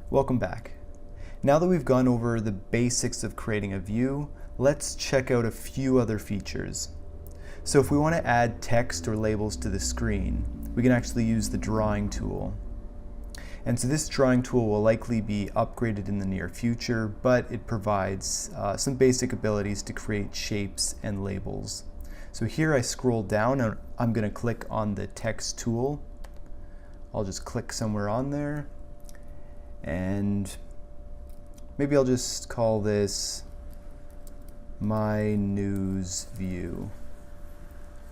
Welcome back. Now that we've gone over the basics of creating a view, let's check out a few other features. So if we want to add text or labels to the screen, we can actually use the drawing tool. And so this drawing tool will likely be upgraded in the near future, but it provides some basic abilities to create shapes and labels. So here I scroll down and I'm going to click on the text tool. I'll just click somewhere on there. And maybe I'll just call this my news view.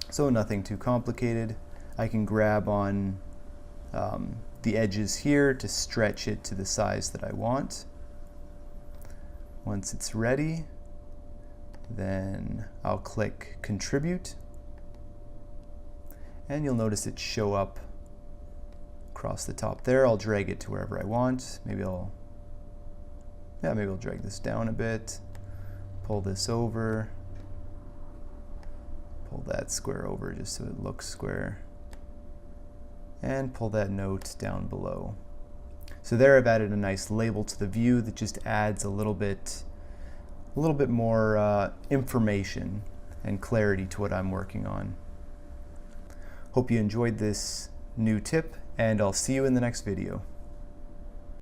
So nothing too complicated. I can grab on the edges here to stretch it to the size that I want. Once it's ready, then I'll click Contribute, and you'll notice it show up across the top there. I'll drag it to wherever I want. Maybe I'll drag this down a bit, pull this over, pull that square over just so it looks square, and pull that note down below. So there I've added a nice label to the view that just adds a little bit more information and clarity to what I'm working on. Hope you enjoyed this new tip, and I'll see you in the next video.